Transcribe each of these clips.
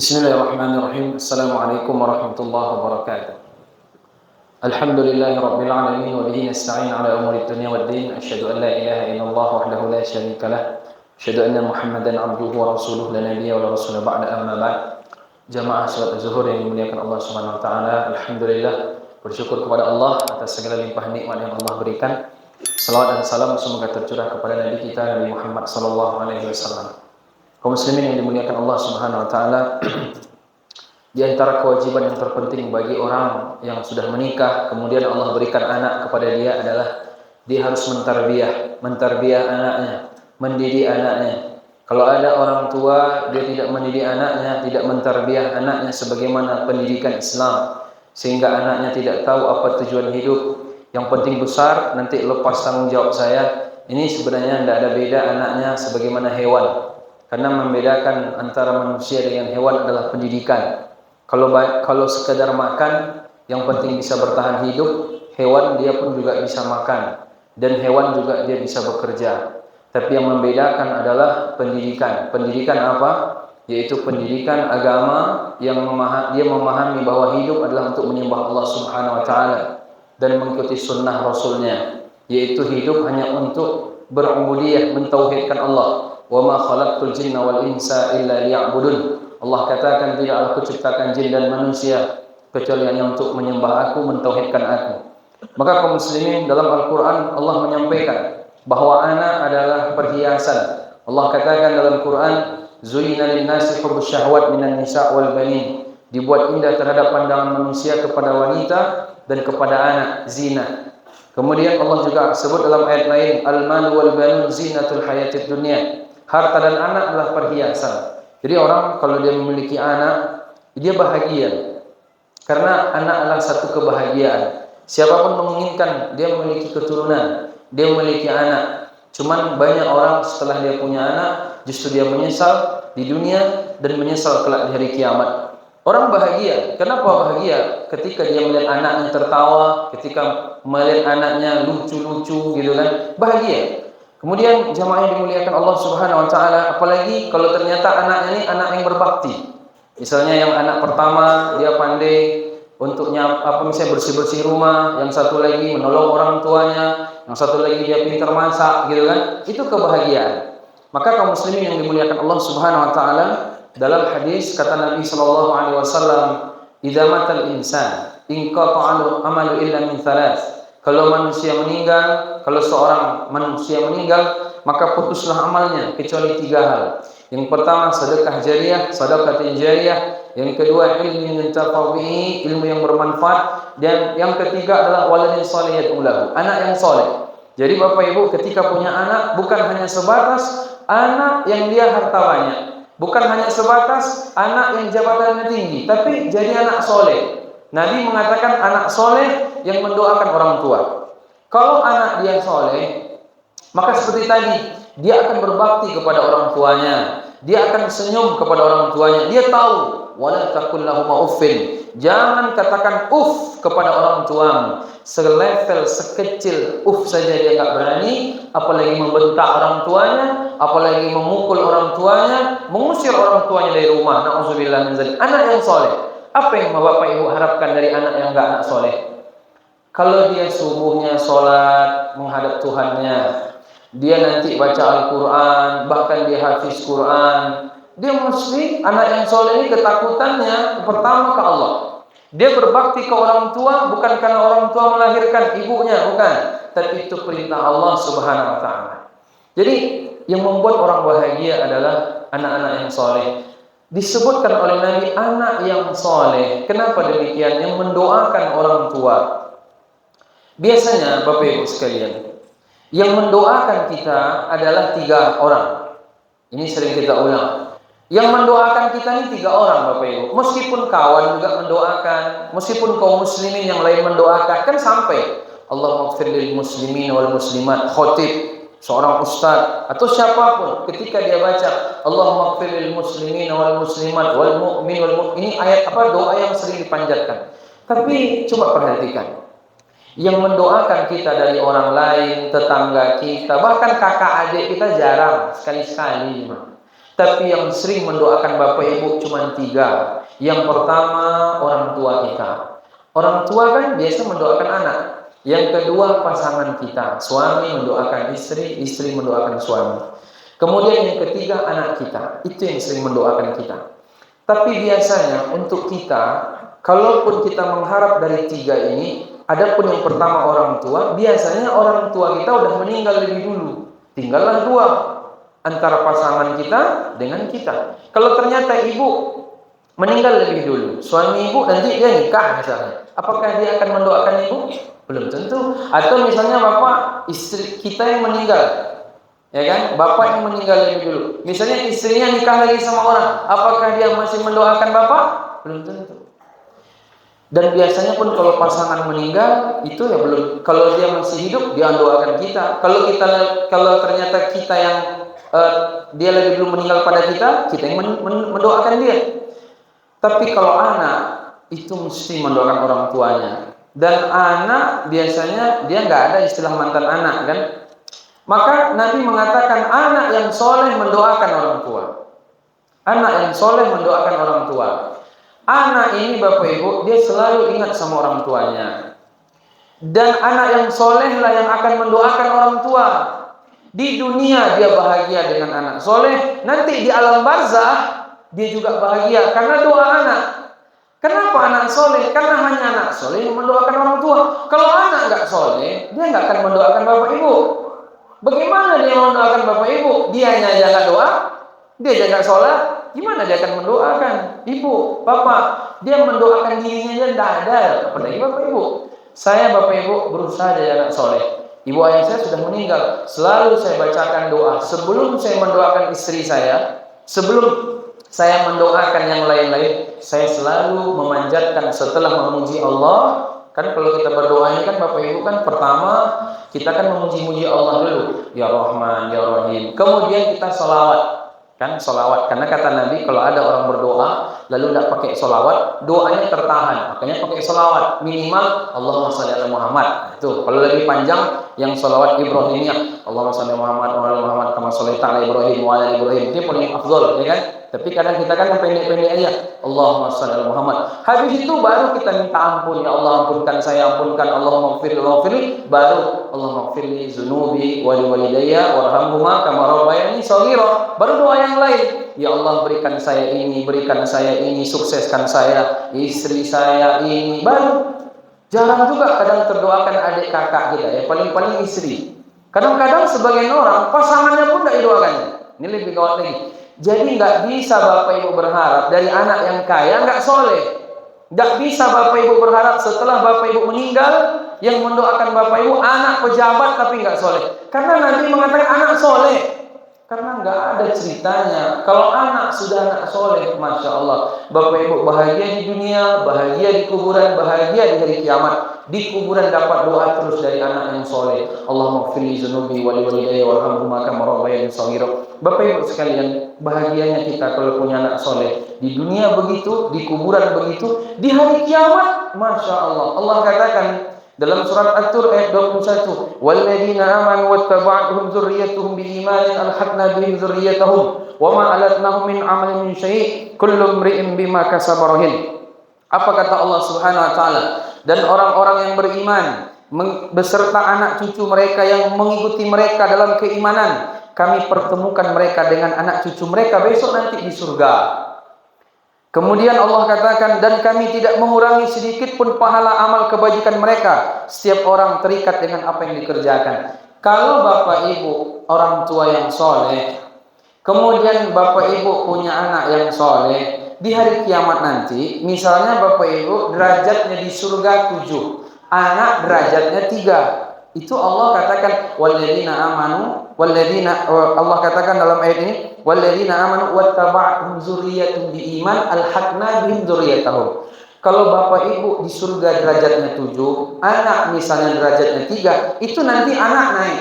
Bismillahirrahmanirrahim. Assalamualaikum warahmatullahi wabarakatuh. Alhamdulillahi rabbil alamin wa bihi nasta'in ala umuri dunya waddin. Asyhadu an la ilaha illallah wahdahu la syarika lah. Asyhadu anna Muhammadan abduhu wa rasuluhu la nabiyya wa la rasula ba'da amma ba'd. Jamaah salat zuhur yang dimuliakan Allah Subhanahu wa taala. Alhamdulillah, bersyukur kepada Allah atas segala limpahan nikmat yang Allah berikan. Salawat dan salam semoga tercurah kepada Nabi kita Nabi Muhammad sallallahu alaihi wasallam. Kaum muslimin yang dimuliakan Allah Subhanahu wa taala, di antara kewajiban yang terpenting bagi orang yang sudah menikah kemudian Allah berikan anak kepada dia adalah dia harus mentarbiyah anaknya, mendidik anaknya. Kalau ada orang tua dia tidak mendidik anaknya, tidak mentarbiyah anaknya sebagaimana pendidikan Islam, sehingga anaknya tidak tahu apa tujuan hidup. Yang penting besar nanti lepas tanggung jawab saya. Ini sebenarnya tidak ada beda anaknya sebagaimana hewan. Karena membedakan antara manusia dengan hewan adalah pendidikan. Kalau sekadar makan, yang penting bisa bertahan hidup, hewan dia pun juga bisa makan, dan hewan juga dia bisa bekerja. Tapi yang membedakan adalah pendidikan. Pendidikan apa? Yaitu pendidikan agama yang dia memahami bahwa hidup adalah untuk menyembah Allah Subhanahu wa taala dan mengikuti sunnah Rasulnya. Yaitu hidup hanya untuk berubudiyah, mentauhidkan Allah. Wa ma khalaqtul jinna wal insa illa liya'budun. Allah katakan tidak aku ciptakan jin dan manusia kecuali hanya untuk menyembah aku, mentauhidkan aku. Maka kaum muslimin, dalam Al-Qur'an Allah menyampaikan bahwa anak adalah perhiasan. Allah katakan dalam Quran, "Zuyyina lin-nasi hubbus syahwat minan nisa' wal banin." Dibuat indah terhadap pandangan manusia kepada wanita dan kepada anak, zina. Kemudian Allah juga sebut dalam ayat lain, "Al-malu wal banun zinatul hayatid dunya." Harta dan anak adalah perhiasan. Jadi orang kalau dia memiliki anak, dia bahagia. Karena anak adalah satu kebahagiaan. Siapapun menginginkan dia memiliki keturunan, dia memiliki anak. Cuman banyak orang setelah dia punya anak, justru dia menyesal di dunia dan menyesal kelak di hari kiamat. Orang bahagia. Kenapa bahagia? Ketika dia melihat anaknya tertawa, ketika melihat anaknya lucu-lucu gitu kan, bahagia. Kemudian jamaah yang dimuliakan Allah Subhanahu wa taala, apalagi kalau ternyata anaknya ini anak yang berbakti. Misalnya yang anak pertama dia pandai untuk misalnya bersih-bersih rumah, yang satu lagi menolong orang tuanya, yang satu lagi dia pintar masak gitu kan. Itu kebahagiaan. Maka kaum muslimin yang dimuliakan Allah Subhanahu wa taala, dalam hadis kata Nabi sallallahu alaihi wasallam, "Idza matal insan inqata'a amalu illa min thalath." Kalau seorang manusia meninggal, maka putuslah amalnya kecuali 3 hal. Yang pertama sedekah jariyah, sedekah jariyah. Yang kedua ilmu yuntafa'u bihi, ilmu yang bermanfaat. Dan yang ketiga adalah waladin salih yad'u lahu, anak yang soleh. Jadi Bapak Ibu ketika punya anak bukan hanya sebatas anak yang dia harta banyak, bukan hanya sebatas anak yang jabatannya tinggi, tapi jadi anak soleh. Nabi mengatakan anak soleh yang mendoakan orang tua. Kalau anak dia soleh, maka seperti tadi, dia akan berbakti kepada orang tuanya, dia akan senyum kepada orang tuanya. Dia tahu, wala taqul lahum uffin, jangan katakan uff kepada orang tuamu. Selevel sekecil uff saja dia enggak berani, apalagi membentak orang tuanya, apalagi memukul orang tuanya, mengusir orang tuanya dari rumah. Nauzubillah min dzalik. Anak yang soleh. Apa yang Bapak Ibu harapkan dari anak yang enggak anak soleh? Kalau dia subuhnya sholat menghadap Tuhannya, dia nanti baca Al-Quran, bahkan dia hafiz Quran, dia mesti, anak yang soleh ini ketakutannya pertama ke Allah. Dia berbakti ke orang tua bukan karena orang tua melahirkan ibunya, bukan, tapi itu perintah Allah Subhanahu wa taala. Jadi yang membuat orang bahagia adalah anak-anak yang soleh. Disebutkan oleh Nabi anak yang soleh. Kenapa demikian? Yang mendoakan orang tua. Biasanya Bapak Ibu sekalian, yang mendoakan kita adalah 3 orang. Ini sering kita ulang. Yang mendoakan kita ini 3 orang Bapak Ibu. Meskipun kawan juga mendoakan, meskipun kaum muslimin yang lain mendoakan, kan sampai Allahumma ighfir lil muslimin wal muslimat, khotib, seorang ustaz atau siapapun ketika dia baca Allahumma ighfir lil muslimin wal muslimat wal mu'min wal mu'min, ini ayat doa yang sering dipanjatkan. Tapi coba perhatikan, yang mendoakan kita dari orang lain, tetangga kita, bahkan kakak adik kita jarang, sekali-sekali. Tapi yang sering mendoakan bapak ibu cuma 3. Yang pertama, orang tua kita. Orang tua kan biasa mendoakan anak. Yang kedua, pasangan kita. Suami mendoakan istri, istri mendoakan suami. Kemudian yang ketiga, anak kita. Itu yang sering mendoakan kita. Tapi biasanya untuk kita, kalaupun kita mengharap dari 3 ini, adapun yang pertama orang tua, biasanya orang tua kita udah meninggal lebih dulu. Tinggallah 2 antara pasangan kita dengan kita. Kalau ternyata ibu meninggal lebih dulu, suami ibu nanti dia nikah misalnya, apakah dia akan mendoakan ibu? Belum tentu. Atau misalnya bapak istri kita yang meninggal, ya kan, bapak yang meninggal lebih dulu, misalnya istrinya nikah lagi sama orang, apakah dia masih mendoakan bapak? Belum tentu. Dan biasanya pun kalau pasangan meninggal itu ya belum, kalau dia masih hidup dia mendoakan kita. Kalau ternyata kita yang dia lebih dulu meninggal pada kita yang mendoakan dia. Tapi kalau anak itu mesti mendoakan orang tuanya. Dan anak biasanya dia nggak ada istilah mantan anak kan. Maka Nabi mengatakan anak yang soleh mendoakan orang tua. Anak yang soleh mendoakan orang tua. Anak ini bapak ibu dia selalu ingat sama orang tuanya. Dan anak yang soleh lah yang akan mendoakan orang tua. Di dunia dia bahagia dengan anak soleh, nanti di alam barzah dia juga bahagia karena doa anak. Kenapa anak soleh? Karena hanya anak soleh yang mendoakan orang tua. Kalau anak nggak soleh, dia nggak akan mendoakan bapak ibu. Bagaimana dia mendoakan bapak ibu? Dia hanya jaga doa, dia jaga sholat. Gimana dia akan mendoakan ibu, bapak? Dia mendoakan dirinya aja tidak ada, apalagi bapak ibu. Saya bapak ibu berusaha jadi anak soleh. Ibu ayah saya sudah meninggal. Selalu saya bacakan doa sebelum saya mendoakan istri saya, sebelum saya mendoakan yang lain-lain, saya selalu memanjatkan setelah memuji Allah. Kan kalau kita berdoa ini kan bapak ibu kan pertama kita kan memuji-muji Allah dulu, ya Rahman, ya Rahim. Kemudian kita sholawat. Kan sholawat, karena kata Nabi kalau ada orang berdoa lalu tidak pakai sholawat, doanya tertahan. Makanya pakai sholawat minimal Allahumma sholli ala Muhammad. Itu kalau lebih panjang yang sholawat Ibrahimiyah, Allahumma sholli Muhammad wa ala Muhammad kama shollaita ala Ibrahim wa ala Ibrahim. Itu paling afdol, ya kan? Tapi kadang kita kan pendek-pendek aja, Allahumma sholli ala Muhammad. Habis itu baru kita minta ampun, ya Allah ampunkan saya, ampunkan, Allahumma ighfirli, baru Allahumma ighfirli dzunubi wa liwalidayya warhamhuma kama rabbayani shaghira. Baru doa yang lain, ya Allah berikan saya ini, sukseskan saya, istri saya ini. Baru jarang juga kadang terdoakan adik kakak kita, ya paling-paling istri. Kadang-kadang sebagian orang pasangannya pun tidak didoakannya. Ini lebih gawat lagi. Jadi nggak bisa bapak ibu berharap dari anak yang kaya nggak soleh. Nggak bisa bapak ibu berharap setelah bapak ibu meninggal yang mendoakan bapak ibu anak pejabat tapi nggak soleh. Karena Nabi mengatakan anak soleh. Karena nggak ada ceritanya. Kalau anak sudah anak soleh, masya Allah, bapak ibu bahagia di dunia, bahagia di kuburan, bahagia di hari kiamat. Di kuburan dapat doa terus dari anak yang soleh. Allahumma ighfirli dzunubi wa liwalidayya warhamhuma kama rabbayani shaghira. Bapak ibu sekalian, bahagianya kita kalau punya anak soleh. Di dunia begitu, di kuburan begitu, di hari kiamat, masya Allah. Allah katakan dalam surat At-Tur ayat 21, "Walladzina amanu wattaba'atuhum dzurriyyatuhum biimanin alhaqna bihim dzurriyyatahum wa ma alatnahum min 'amalihim min syai', kullu imri'in bima kasaba rahin." Apa kata Allah Subhanahu wa taala? Dan orang-orang yang beriman beserta anak cucu mereka yang mengikuti mereka dalam keimanan, kami pertemukan mereka dengan anak cucu mereka besok nanti di surga. Kemudian Allah katakan, dan kami tidak mengurangi sedikit pun pahala amal kebajikan mereka. Setiap orang terikat dengan apa yang dikerjakan. Kalau bapak ibu orang tua yang soleh, kemudian bapak ibu punya anak yang soleh, di hari kiamat nanti, misalnya bapak ibu derajatnya di surga 7, anak derajatnya 3. Itu Allah katakan walladzina amanu, Allah katakan dalam ayat ini, walladzina amanu wattaba'atuhum dzurriyyatuhum biiman alhaqna bihim dzurriyyatahum. Kalau bapak ibu di surga derajatnya 7, anak misalnya derajatnya 3, itu nanti anak naik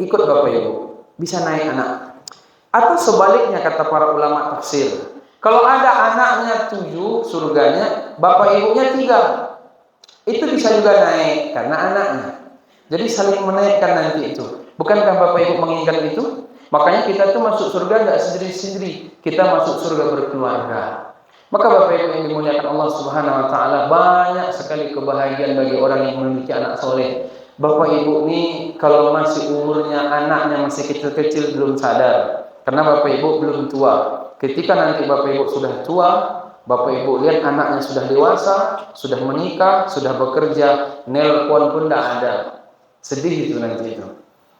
ikut bapak ibu, bisa naik anak. Atau sebaliknya kata para ulama tafsir, kalau ada anaknya 7 surganya, bapak ibunya 3, itu bisa juga naik karena anaknya. Jadi saling menaikkan nanti itu. Bukankah bapak ibu menginginkan itu? Makanya kita tuh masuk surga nggak sendiri-sendiri, kita masuk surga berkeluarga. Maka Bapak Ibu yang dimuliakan Allah Subhanahu wa taala, banyak sekali kebahagiaan bagi orang yang memiliki anak soleh. Bapak Ibu ini kalau masih umurnya anaknya masih kecil-kecil belum sadar, karena Bapak Ibu belum tua. Ketika nanti Bapak Ibu sudah tua, Bapak Ibu lihat anaknya sudah dewasa, sudah menikah, sudah bekerja, nelpon pun tidak ada. Sedih itu nanti itu.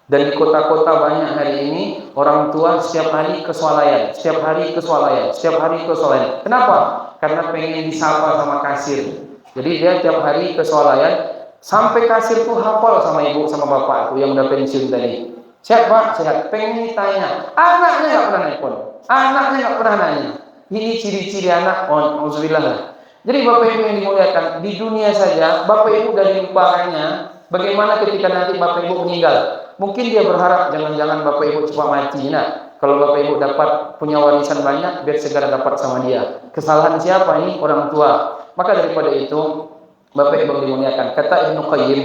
Dan di kota-kota banyak hari ini orang tua setiap hari ke swalayan, setiap hari ke swalayan, setiap hari ke swalayan. Kenapa? Karena pengen disapa sama kasir. Jadi dia tiap hari ke swalayan sampai kasir tuh hafal sama ibu sama bapak tuh yang udah pensiun tadi. Sehat Pak, sehat. Pengen ditanya, anaknya nggak pernah nelpon, anaknya nggak pernah nanya. Ini ciri-ciri anak. Alhamdulillah lah. Jadi Bapak Ibu yang dimuliakan, di dunia saja Bapak Ibu dari lupakannya. Bagaimana ketika nanti Bapak Ibu meninggal? Mungkin dia berharap jangan-jangan Bapak Ibu cepat mati. Nah, kalau Bapak Ibu dapat punya warisan banyak, biar segera dapat sama dia. Kesalahan siapa ini? Orang tua. Maka daripada itu, Bapak Ibu dimuliakan, kata Ibnu Qayyim,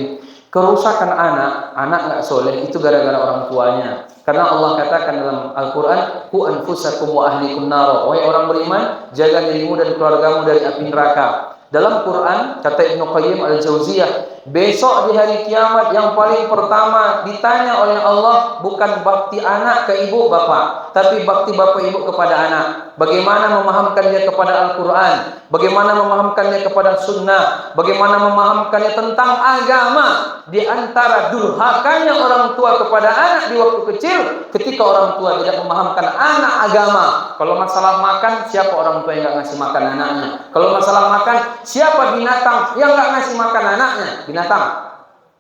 kerusakan anak nggak soleh itu gara-gara orang tuanya. Karena Allah katakan dalam Al-Quran, ku anfusakum wa ahlikum naro. Wahai orang beriman, jaga dirimu dan keluargamu dari api neraka. Dalam Quran, kata Ibnu Qayyim Al-Jauziyah, besok di hari kiamat yang paling pertama ditanya oleh Allah bukan bakti anak ke ibu bapak, tapi bakti bapak ibu kepada anak. Bagaimana memahamkan dia kepada Al-Quran, bagaimana memahamkan dia kepada sunnah, bagaimana memahamkannya tentang agama. Di antara durhakanya orang tua kepada anak di waktu kecil, ketika orang tua tidak memahamkan anak agama. Kalau masalah makan, siapa orang tua yang nggak ngasih makan anaknya? Kalau masalah makan, siapa binatang yang nggak ngasih makan anaknya? Binatang.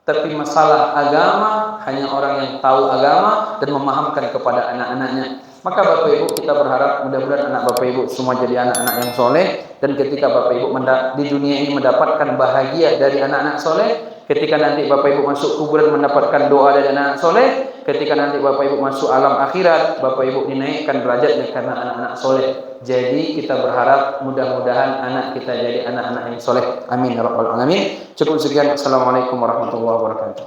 Tapi masalah agama, hanya orang yang tahu agama dan memahamkan kepada anak-anaknya. Maka Bapak Ibu kita berharap mudah-mudahan anak Bapak Ibu semua jadi anak-anak yang soleh. Dan ketika Bapak Ibu di dunia ini mendapatkan bahagia dari anak-anak soleh, ketika nanti Bapak Ibu masuk kuburan mendapatkan doa dari anak-anak soleh, ketika nanti Bapak Ibu masuk alam akhirat, Bapak Ibu dinaikkan derajatnya karena anak-anak soleh. Jadi kita berharap mudah-mudahan anak kita jadi anak-anak yang soleh. Amin ya rabbal alamin. Cukup sekian. Assalamualaikum warahmatullahi wabarakatuh.